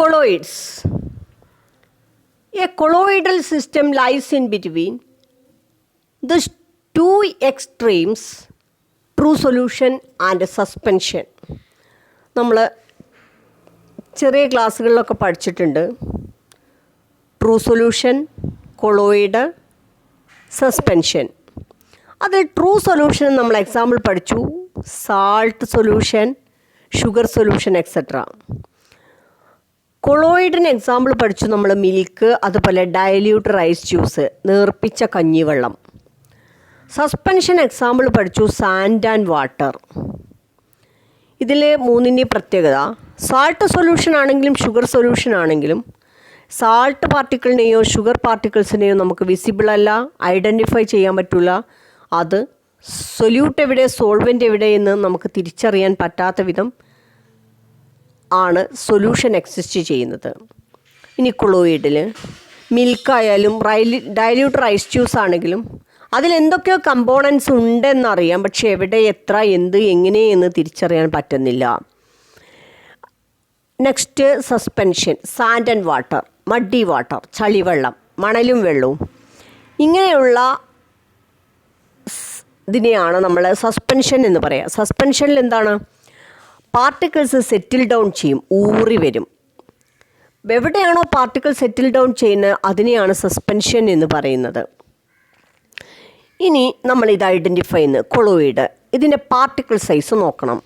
Colloids. A colloidal system lies in between the two extremes, true solution and suspension. നമ്മൾ ചെറിയ ക്ലാസ്സുകളിലൊക്കെ പഠിച്ചിട്ടുണ്ട്. True solution, colloid, suspension. അതിൽ true solution നമ്മൾ example പഠിച്ചു. Salt solution, sugar solution etcetera. കൊളോയിഡിന് example പഠിച്ചു നമ്മൾ മിൽക്ക്, അതുപോലെ ഡയല്യൂട്ട് റൈസ് ജ്യൂസ്, നേർപ്പിച്ച കഞ്ഞിവെള്ളം. സസ്പെൻഷൻ എക്സാമ്പിൾ പഠിച്ചു സാൻഡ് ആൻഡ് വാട്ടർ. ഇതിൽ മൂന്നിൻ്റെ പ്രത്യേകത, സാൾട്ട് സൊല്യൂഷൻ ആണെങ്കിലും ഷുഗർ സൊല്യൂഷൻ ആണെങ്കിലും സാൾട്ട് പാർട്ടിക്കിളിനെയോ ഷുഗർ പാർട്ടിക്കിൾസിനെയോ നമുക്ക് വിസിബിൾ അല്ല, ഐഡൻറ്റിഫൈ ചെയ്യാൻ പറ്റില്ല. അത് സൊല്യൂട്ട് എവിടെ, സോൾവെൻ്റ് എവിടെ എന്ന് നമുക്ക് തിരിച്ചറിയാൻ പറ്റാത്ത വിധം ആണ് സൊല്യൂഷൻ എക്സിസ്റ്റ് ചെയ്യുന്നത്. ഇനി കൊളോയിഡിൽ മിൽക്കായാലും ഡയല്യൂട്ട് റൈസ് ജ്യൂസ് ആണെങ്കിലും അതിലെന്തൊക്കെയോ കമ്പോണൻസ് ഉണ്ടെന്നറിയാം, പക്ഷെ എവിടെ, എത്ര, എന്ത്, എങ്ങനെ എന്ന് തിരിച്ചറിയാൻ പറ്റുന്നില്ല. Next suspension, sand and water, muddy water, ചളിവെള്ളം, മണലും വെള്ളവും. ഇങ്ങനെയുള്ള ഇതിനെയാണ് നമ്മൾ സസ്പെൻഷൻ എന്ന് പറയുക. സസ്പെൻഷനിൽ എന്താണ്, പാർട്ടിക്കിൾസ് സെറ്റിൽ ഡൗൺ ചെയ്യും, ഊറി വരും. എവിടെയാണോ പാർട്ടിക്കിൾ സെറ്റിൽ ഡൗൺ ചെയ്യുന്നത് അതിനെയാണ് സസ്പെൻഷൻ എന്ന് പറയുന്നത്. ഇനി നമ്മളിത് ഐഡൻറ്റിഫൈ ചെയ്യുന്നത് കൊളോയിഡ്. ഇതിൻ്റെ പാർട്ടിക്കിൾ സൈസ് നോക്കണം.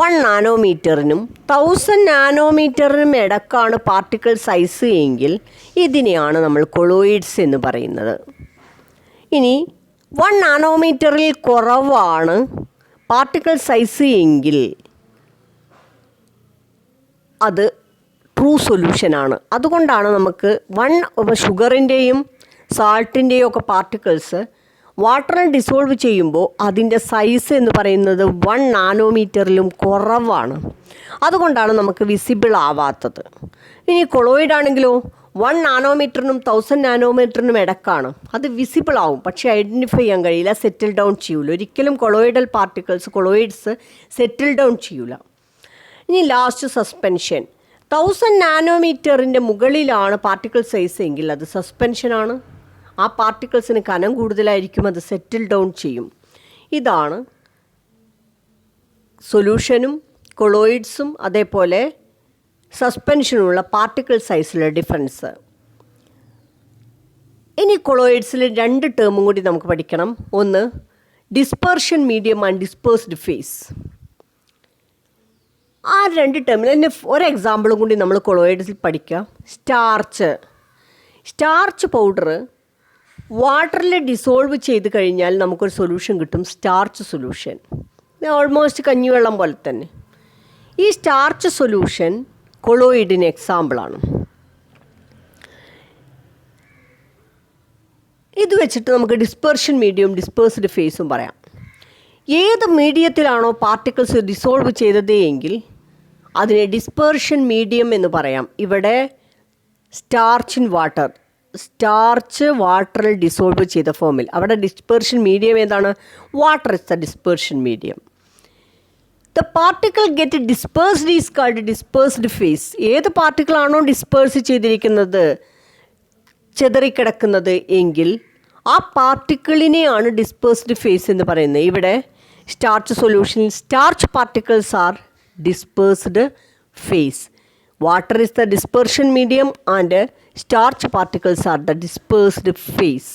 1 നാനോമീറ്ററിനും 1000 നാനോമീറ്ററിനും ഇടക്കാണ് പാർട്ടിക്കിൾ സൈസ് എങ്കിൽ ഇതിനെയാണ് നമ്മൾ കൊളോയിഡ്സ് എന്ന് പറയുന്നത്. ഇനി 1 നാനോമീറ്ററിൽ കുറവാണ് പാർട്ടിക്കിൾ സൈസ് എങ്കിൽ അത് ട്രൂ സൊല്യൂഷനാണ്. അതുകൊണ്ടാണ് നമുക്ക് ഷുഗറിൻ്റെയും സാൾട്ടിൻ്റെയും ഒക്കെ പാർട്ടിക്കിൾസ് വാട്ടറിൽ ഡിസോൾവ് ചെയ്യുമ്പോൾ അതിൻ്റെ സൈസ് എന്ന് പറയുന്നത് 1 നാനോമീറ്ററിലും കുറവാണ്. അതുകൊണ്ടാണ് നമുക്ക് വിസിബിൾ ആവാത്തത്. ഇനി കൊളോയിഡ് ആണെങ്കിലോ 1 നാനോമീറ്ററിനും 1000 നാനോമീറ്ററിനും ഇടക്കാണ്. അത് വിസിബിൾ ആവും, പക്ഷേ ഐഡൻറ്റിഫൈ ചെയ്യാൻ കഴിയില്ല, സെറ്റിൽ ഡൗൺ ചെയ്യൂല. ഒരിക്കലും colloidal particles, colloids settle down ചെയ്യൂല. ഇനി ലാസ്റ്റ് സസ്പെൻഷൻ. 1000 നാനോമീറ്ററിൻ്റെ മുകളിലാണ് പാർട്ടിക്കിൾ സൈസ് എങ്കിൽ അത് സസ്പെൻഷനാണ്. ആ പാർട്ടിക്കിൾസിന് കനം കൂടുതലായിരിക്കും, അത് സെറ്റിൽ ഡൗൺ ചെയ്യും. ഇതാണ് സൊല്യൂഷനും കൊളോയിഡ്സും അതേപോലെ സസ്പെൻഷനുള്ള പാർട്ടിക്കിൾ സൈസിലെ ഡിഫറൻസ്. ഇനി കൊളോയിഡ്സിൽ 2 ടേമും കൂടി നമുക്ക് പഠിക്കണം. ഒന്ന് dispersion medium and dispersed face. ആ 2 ടേമിൽ തന്നെ ഒരു എക്സാമ്പിളും കൂടി നമ്മൾ കൊളോയിഡ്സിൽ പഠിക്കാം. സ്റ്റാർച്ച് പൗഡർ വാട്ടറിൽ ഡിസോൾവ് ചെയ്ത് കഴിഞ്ഞാൽ നമുക്കൊരു സൊല്യൂഷൻ കിട്ടും, സ്റ്റാർച്ച് സൊല്യൂഷൻ. ഓൾമോസ്റ്റ് കഞ്ഞിവെള്ളം പോലെ തന്നെ. ഈ സ്റ്റാർച്ച് സൊല്യൂഷൻ കൊളോയിഡിന് എക്സാമ്പിളാണ്. ഇത് വെച്ചിട്ട് നമുക്ക് ഡിസ്പെർഷൻ മീഡിയം, ഡിസ്പേഴ്സ്ഡ് ഫേസും പറയാം. ഏത് മീഡിയത്തിലാണോ പാർട്ടിക്കിൾസ് ഡിസോൾവ് ചെയ്തത് എങ്കിൽ അതിനെ ഡിസ്പെർഷൻ മീഡിയം എന്ന് പറയാം. ഇവിടെ സ്റ്റാർച്ച് വാട്ടറിൽ ഡിസോൾവ് ചെയ്ത ഫോമിൽ, അവിടെ ഡിസ്പെർഷൻ മീഡിയം ഏതാണ്, water is the dispersion medium. The particle get dispersed is called dispersed face. ഏത് പാർട്ടിക്കിളാണോ ഡിസ്പേഴ്സ് ചെയ്തിരിക്കുന്നത്, ചെതറിക്കിടക്കുന്നത് എങ്കിൽ ആ പാർട്ടിക്കിളിനെയാണ് ഡിസ്പേഴ്സ്ഡ് ഫേസ് എന്ന് പറയുന്നത്. ഇവിടെ സ്റ്റാർച്ച് സൊല്യൂഷനിൽ starch particles R dispersed phase. Water is the dispersion medium and starch particles are the dispersed phase.